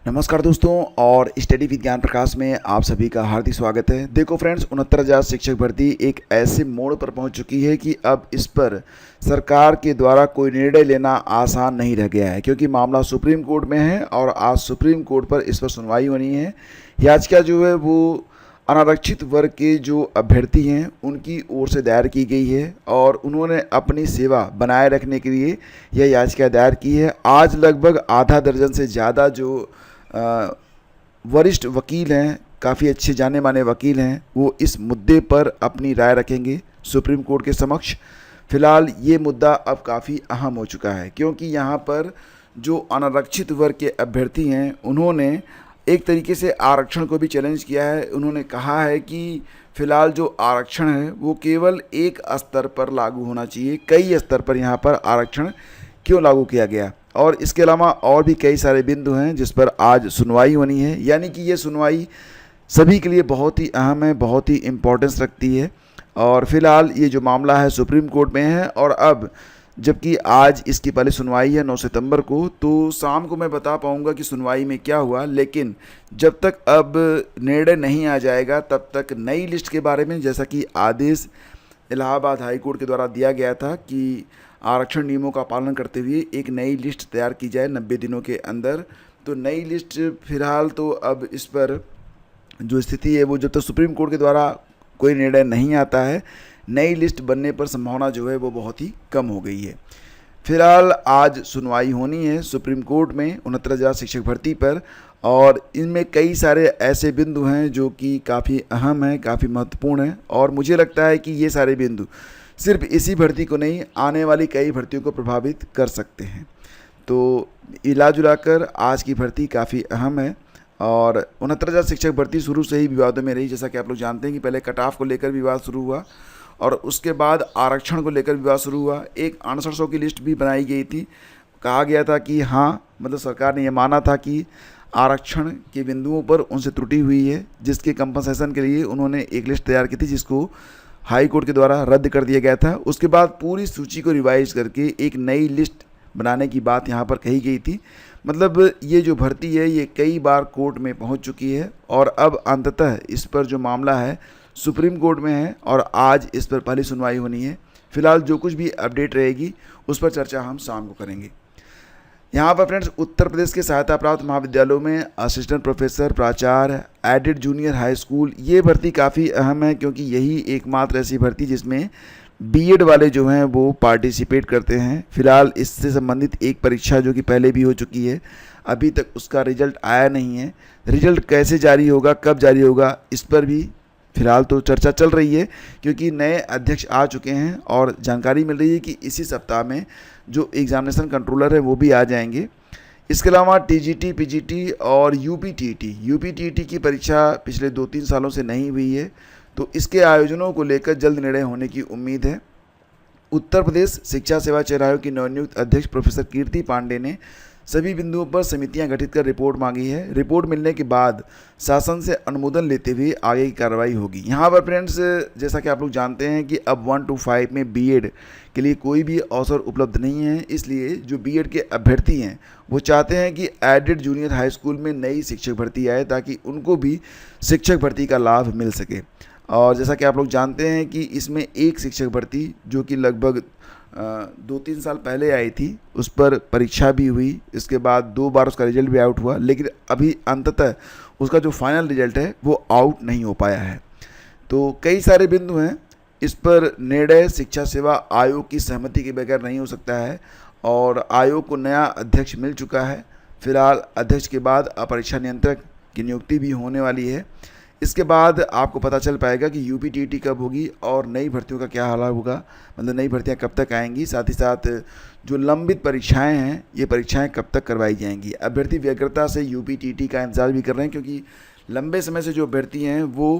नमस्कार दोस्तों और स्टडी विज्ञान प्रकाश में आप सभी का हार्दिक स्वागत है। देखो फ्रेंड्स, 69,000 शिक्षक भर्ती एक ऐसे मोड़ पर पहुंच चुकी है कि अब इस पर सरकार के द्वारा कोई निर्णय लेना आसान नहीं रह गया है, क्योंकि मामला सुप्रीम कोर्ट में है और आज सुप्रीम कोर्ट पर इस पर सुनवाई होनी है। याचिका जो है वो अनारक्षित वर्ग के जो अभ्यर्थी हैं उनकी ओर से दायर की गई है और उन्होंने अपनी सेवा बनाए रखने के लिए यह याचिका दायर की है। आज लगभग आधा दर्जन से ज़्यादा जो वरिष्ठ वकील हैं, काफ़ी अच्छे जाने माने वकील हैं, वो इस मुद्दे पर अपनी राय रखेंगे सुप्रीम कोर्ट के समक्ष। फ़िलहाल ये मुद्दा अब काफ़ी अहम हो चुका है, क्योंकि यहाँ पर जो अनारक्षित वर्ग के अभ्यर्थी हैं उन्होंने एक तरीके से आरक्षण को भी चैलेंज किया है। उन्होंने कहा है कि फ़िलहाल जो आरक्षण है वो केवल एक स्तर पर लागू होना चाहिए, कई स्तर पर यहाँ पर आरक्षण क्यों लागू किया गया। और इसके अलावा और भी कई सारे बिंदु हैं जिस पर आज सुनवाई होनी है, यानी कि ये सुनवाई सभी के लिए बहुत ही अहम है, बहुत ही इम्पोर्टेंस रखती है। और फिलहाल ये जो मामला है सुप्रीम कोर्ट में है और अब जबकि आज इसकी पहले सुनवाई है 9 सितंबर को, तो शाम को मैं बता पाऊँगा कि सुनवाई में क्या हुआ। लेकिन जब तक अब निर्णय नहीं आ जाएगा तब तक नई लिस्ट के बारे में, जैसा कि आदेश इलाहाबाद हाई कोर्ट के द्वारा दिया गया था कि आरक्षण नियमों का पालन करते हुए एक नई लिस्ट तैयार की जाए 90 दिनों के अंदर, तो नई लिस्ट फिलहाल तो अब इस पर जो स्थिति है वो जब तक सुप्रीम कोर्ट के द्वारा कोई निर्णय नहीं आता है, नई लिस्ट बनने पर संभावना जो है वो बहुत ही कम हो गई है। फिलहाल आज सुनवाई होनी है सुप्रीम कोर्ट में 69,000 शिक्षक भर्ती पर, और इनमें कई सारे ऐसे बिंदु हैं जो कि काफ़ी अहम हैं, काफ़ी महत्वपूर्ण हैं। और मुझे लगता है कि ये सारे बिंदु सिर्फ इसी भर्ती को नहीं, आने वाली कई भर्तियों को प्रभावित कर सकते हैं। तो इला जुलाकर आज की भर्ती काफ़ी अहम है और 69,000 शिक्षक भर्ती शुरू से ही विवादों में रही। जैसा कि आप लोग जानते हैं कि पहले कट ऑफ को लेकर विवाद शुरू हुआ और उसके बाद आरक्षण को लेकर विवाद शुरू हुआ। एक 6800 की लिस्ट भी बनाई गई थी, कहा गया था कि हाँ, मतलब सरकार ने यह माना था कि आरक्षण के बिंदुओं पर उनसे त्रुटि हुई है, जिसके कंपनसेशन के लिए उन्होंने एक लिस्ट तैयार की थी जिसको हाई कोर्ट के द्वारा रद्द कर दिया गया था। उसके बाद पूरी सूची को रिवाइज करके एक नई लिस्ट बनाने की बात यहाँ पर कही गई थी। मतलब ये जो भर्ती है ये कई बार कोर्ट में पहुँच चुकी है और अब अंततः इस पर जो मामला है सुप्रीम कोर्ट में है और आज इस पर पहली सुनवाई होनी है। फिलहाल जो कुछ भी अपडेट रहेगी उस पर चर्चा हम शाम को करेंगे। यहाँ पर फ्रेंड्स, उत्तर प्रदेश के सहायता प्राप्त महाविद्यालयों में असिस्टेंट प्रोफेसर, प्राचार्य, एडेड जूनियर हाई स्कूल, ये भर्ती काफ़ी अहम है, क्योंकि यही एकमात्र ऐसी भर्ती जिसमें बीएड वाले जो हैं वो पार्टिसिपेट करते हैं। फिलहाल इससे संबंधित एक परीक्षा जो कि पहले भी हो चुकी है, अभी तक उसका रिजल्ट आया नहीं है। रिजल्ट कैसे जारी होगा, कब जारी होगा, इस पर भी फिलहाल तो चर्चा चल रही है, क्योंकि नए अध्यक्ष आ चुके हैं और जानकारी मिल रही है कि इसी सप्ताह में जो एग्जामिनेशन कंट्रोलर है वो भी आ जाएंगे। इसके अलावा टीजीटी, पीजीटी और यूपीटीईटी की परीक्षा पिछले 2-3 सालों से नहीं हुई है, तो इसके आयोजनों को लेकर जल्द निर्णय होने की उम्मीद है। उत्तर प्रदेश शिक्षा सेवा चयन आयोग की नवनियुक्त अध्यक्ष प्रोफेसर कीर्ति पांडे ने सभी बिंदुओं पर समितियां गठित कर रिपोर्ट मांगी है। रिपोर्ट मिलने के बाद शासन से अनुमोदन लेते हुए आगे की कार्रवाई होगी। यहाँ पर फ्रेंड्स, जैसा कि आप लोग जानते हैं कि अब 1 to 5 में बीएड के लिए कोई भी अवसर उपलब्ध नहीं है, इसलिए जो बीएड के अभ्यर्थी हैं वो चाहते हैं कि एडेड जूनियर हाई स्कूल में नई शिक्षक भर्ती आए ताकि उनको भी शिक्षक भर्ती का लाभ मिल सके। और जैसा कि आप लोग जानते हैं कि इसमें एक शिक्षक भर्ती जो कि लगभग 2-3 साल पहले आई थी, उस पर परीक्षा भी हुई, इसके बाद 2 बार उसका रिजल्ट भी आउट हुआ, लेकिन अभी अंततः उसका जो फाइनल रिजल्ट है वो आउट नहीं हो पाया है। तो कई सारे बिंदु हैं, इस पर निर्णय शिक्षा सेवा आयोग की सहमति के बगैर नहीं हो सकता है और आयोग को नया अध्यक्ष मिल चुका है। फिलहाल अध्यक्ष के बाद अपरीक्षा नियंत्रक की नियुक्ति भी होने वाली है। इसके बाद आपको पता चल पाएगा कि यूपीटीईटी कब होगी और नई भर्तियों का क्या हाल होगा, मतलब नई भर्तियां कब तक आएंगी, साथ ही साथ जो लंबित परीक्षाएं हैं ये परीक्षाएं कब तक करवाई जाएंगी। अभ्यर्थी व्यग्रता से यूपीटीईटी का इंतजार भी कर रहे हैं, क्योंकि लंबे समय से जो अभ्यर्थी हैं वो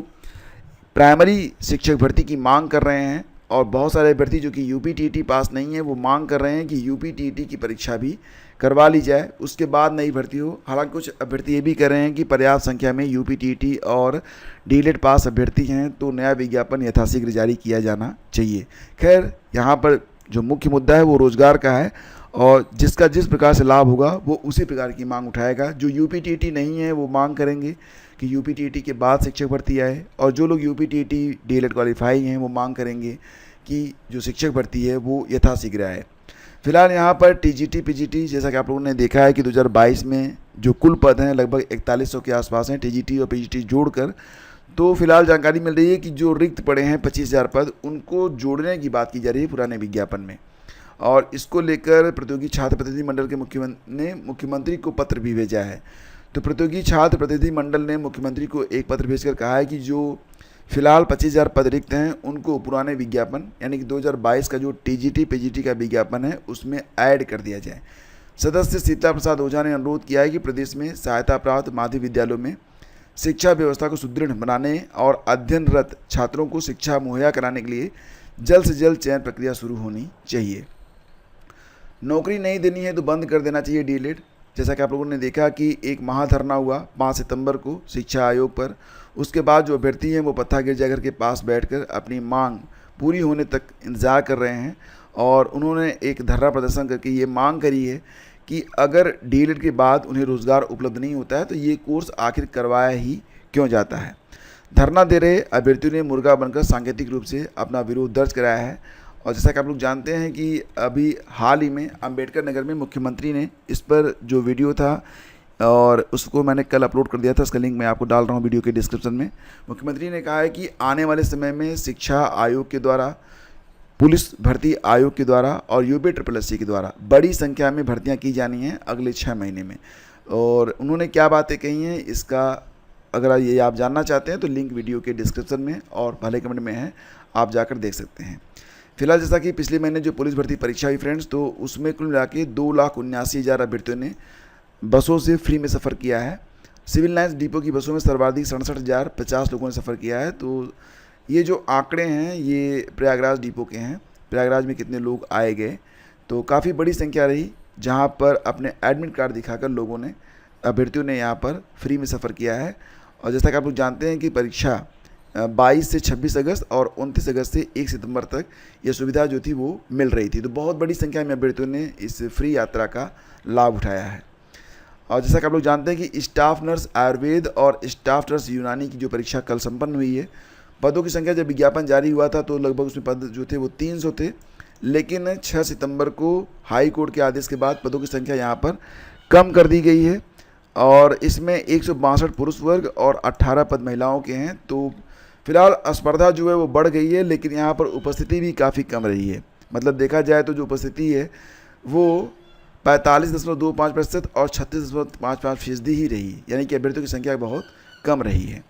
प्राइमरी शिक्षक भर्ती की मांग कर रहे हैं और बहुत सारे अभ्यर्थी जो कि यूपीटीईटी पास नहीं है वो मांग कर रहे हैं कि यूपीटीईटी की परीक्षा भी करवा ली जाए, उसके बाद नई भर्ती हो। हालांकि कुछ अभ्यर्थी ये भी कर रहे हैं कि पर्याप्त संख्या में यूपीटीईटी और डीएलएड पास अभ्यर्थी हैं तो नया विज्ञापन यथाशीघ्र जारी किया जाना चाहिए। खैर, यहाँ पर जो मुख्य मुद्दा है वो रोज़गार का है और जिसका जिस प्रकार से लाभ होगा वो उसी प्रकार की मांग उठाएगा। जो यूपीटीटी नहीं है वो मांग करेंगे कि यूपीटीटी के बाद शिक्षक भर्ती आए, और जो लोग यूपीटीटी डीएलएड क्वालिफाई हैं वो मांग करेंगे कि जो शिक्षक भर्ती है वो यथाशीघ्र आए। फिलहाल यहाँ पर टीजीटी पीजीटी जैसा कि आप लोगों ने देखा है कि 2022 में जो कुल पद हैं लगभग 4100 के आसपास हैं, टीजीटी और पीजीटी जोड़कर। तो फिलहाल जानकारी मिल रही है कि जो रिक्त पड़े हैं 25,000 पद, उनको जोड़ने की बात की जा रही है पुराने विज्ञापन में, और इसको लेकर प्रतियोगी छात्र प्रतिनिधि मंडल के मुख्यमंत्री को पत्र भी भेजा है। तो प्रतियोगी छात्र प्रतिनिधि मंडल ने मुख्यमंत्री को एक पत्र भेजकर कहा है कि जो फिलहाल 25,000 पद रिक्त हैं उनको पुराने विज्ञापन यानी कि 2022 का जो टीजीटी पीजीटी का विज्ञापन है उसमें ऐड कर दिया जाए। सदस्य शीतला प्रसाद ओझा ने अनुरोध किया है कि प्रदेश में सहायता प्राप्त माध्यमिक विद्यालयों में शिक्षा व्यवस्था को सुदृढ़ बनाने और अध्ययनरत छात्रों को शिक्षा मुहैया कराने के लिए जल्द से जल्द चयन प्रक्रिया शुरू होनी चाहिए। नौकरी नहीं देनी है तो बंद कर देना चाहिए डीएलएड। जैसा कि आप लोगों ने देखा कि एक महाधरना हुआ 5 सितंबर को शिक्षा आयोग पर। उसके बाद जो अभ्यर्थी हैं वो पत्था गिरजाघर के पास बैठकर अपनी मांग पूरी होने तक इंतज़ार कर रहे हैं, और उन्होंने एक धरना प्रदर्शन करके ये मांग करी है कि अगर डीएलएड के बाद उन्हें रोज़गार उपलब्ध नहीं होता है तो ये कोर्स आखिर करवाया ही क्यों जाता है। धरना दे रहे अभ्यर्थियों ने मुर्गा बनकर सांकेतिक रूप से अपना विरोध दर्ज कराया है। और जैसा कि आप लोग जानते हैं कि अभी हाल ही में अंबेडकर नगर में मुख्यमंत्री ने इस पर जो वीडियो था, और उसको मैंने कल अपलोड कर दिया था, इसका लिंक मैं आपको डाल रहा हूँ वीडियो के डिस्क्रिप्शन में। मुख्यमंत्री ने कहा है कि आने वाले समय में शिक्षा आयोग के द्वारा, पुलिस भर्ती आयोग के द्वारा और UPSSC के द्वारा बड़ी संख्या में भर्तियां की जानी हैं अगले 6 महीने में। और उन्होंने क्या बातें कही हैं इसका अगर ये आप जानना चाहते हैं तो लिंक वीडियो के डिस्क्रिप्शन में और पहले कमेंट में है, आप जाकर देख सकते हैं। फिलहाल जैसा कि पिछले महीने जो पुलिस भर्ती परीक्षा हुई फ्रेंड्स, तो उसमें कुल मिला के 2,79,000 अभ्यर्थियों ने बसों से फ्री में सफ़र किया है। सिविल लाइन्स डिपो की बसों में सर्वाधिक 67,050 लोगों ने सफ़र किया है। तो ये जो आंकड़े हैं ये प्रयागराज डिपो के हैं। प्रयागराज में कितने लोग आए गए, तो काफ़ी बड़ी संख्या रही जहाँ पर अपने एडमिट कार्ड दिखाकर लोगों ने, अभ्यर्थियों ने यहाँ पर फ्री में सफ़र किया है। और जैसा कि आप लोग जानते हैं कि परीक्षा 22 से 26 अगस्त और 29 अगस्त से 1 सितंबर तक ये सुविधा जो थी वो मिल रही थी। तो बहुत बड़ी संख्या में अभ्यर्थियों ने इस फ्री यात्रा का लाभ उठाया है। और जैसा कि आप लोग जानते हैं कि स्टाफ नर्स आयुर्वेद और स्टाफ नर्स यूनानी की जो परीक्षा कल संपन्न हुई है, पदों की संख्या जब विज्ञापन जारी हुआ था तो लगभग उसमें पद जो थे वो 300 थे, लेकिन 6 सितंबर को हाई कोर्ट के आदेश के बाद पदों की संख्या यहाँ पर कम कर दी गई है, और इसमें 162 पुरुष वर्ग और 18 पद महिलाओं के हैं। तो फिलहाल स्पर्धा जो है वो बढ़ गई है, लेकिन यहाँ पर उपस्थिति भी काफ़ी कम रही है। मतलब देखा जाए तो जो उपस्थिति है वो 45.25% और 36.55% ही रही, यानी कि अभ्यर्थियों की संख्या बहुत कम रही है।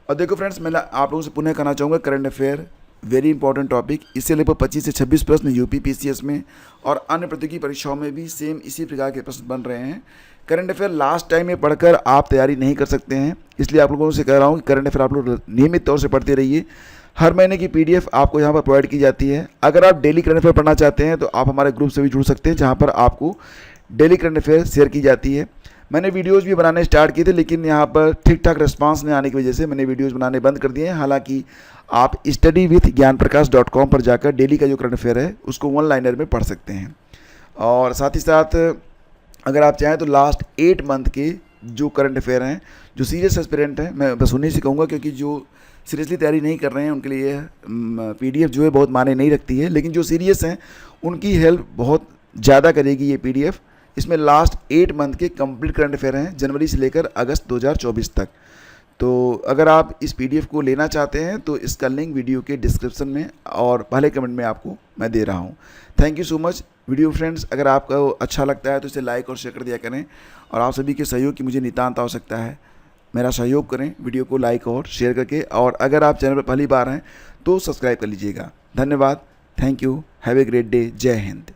और देखो फ्रेंड्स, मैं आप लोगों से पुनः कहना चाहूँगा, current affair very important topic. इससे लगभग 25 से 26 प्रश्न यूपी PCS में और अन्य प्रतियोगी परीक्षाओं में भी सेम इसी प्रकार के प्रश्न बन रहे हैं। करंट अफेयर लास्ट टाइम में पढ़कर आप तैयारी नहीं कर सकते हैं, इसलिए आप लोगों से कह रहा हूँ कि करंट अफेयर आप लोग नियमित तौर से पढ़ते रहिए। हर महीने की PDF आपको यहाँ पर प्रोवाइड की जाती है। अगर आप डेली करंट अफेयर पढ़ना चाहते हैं तो आप हमारे ग्रुप से भी जुड़ सकते हैं, जहाँ पर आपको डेली करंट अफेयर शेयर की जाती है। मैंने वीडियोस भी बनाने स्टार्ट किए थे, लेकिन यहाँ पर ठीक ठाक रिस्पांस नहीं आने की वजह से मैंने वीडियोस बनाने बंद कर दिए हैं। हालांकि आप study-with-gyanprakash.com पर जाकर डेली का जो करंट अफेयर है उसको 1 लाइनर में पढ़ सकते हैं। और साथ ही साथ अगर आप चाहें तो लास्ट 8 मंथ के जो करंट अफेयर हैं, जो सीरियस एस्पिरेंट हैं, मैं बस उन्हीं से कहूँगा, क्योंकि जो सीरियसली तैयारी नहीं कर रहे हैं उनके लिए PDF जो है बहुत मायने नहीं रखती है, लेकिन जो सीरियस हैं उनकी हेल्प बहुत ज़्यादा करेगी ये PDF। इसमें लास्ट 8 मंथ के कंप्लीट करंट अफेयर हैं, जनवरी से लेकर अगस्त 2024 तक। तो अगर आप इस PDF को लेना चाहते हैं तो इसका लिंक वीडियो के डिस्क्रिप्शन में और पहले कमेंट में आपको मैं दे रहा हूँ। Thank you so much video friends. अगर आपको अच्छा लगता है तो इसे लाइक और शेयर कर दिया करें, और आप सभी के सहयोग की मुझे नितांत आवश्यकता है। मेरा सहयोग करें वीडियो को लाइक और शेयर करके, और अगर आप चैनल पर पहली बार हैं तो सब्सक्राइब कर लीजिएगा। धन्यवाद, thank you, have a great day, जय हिंद।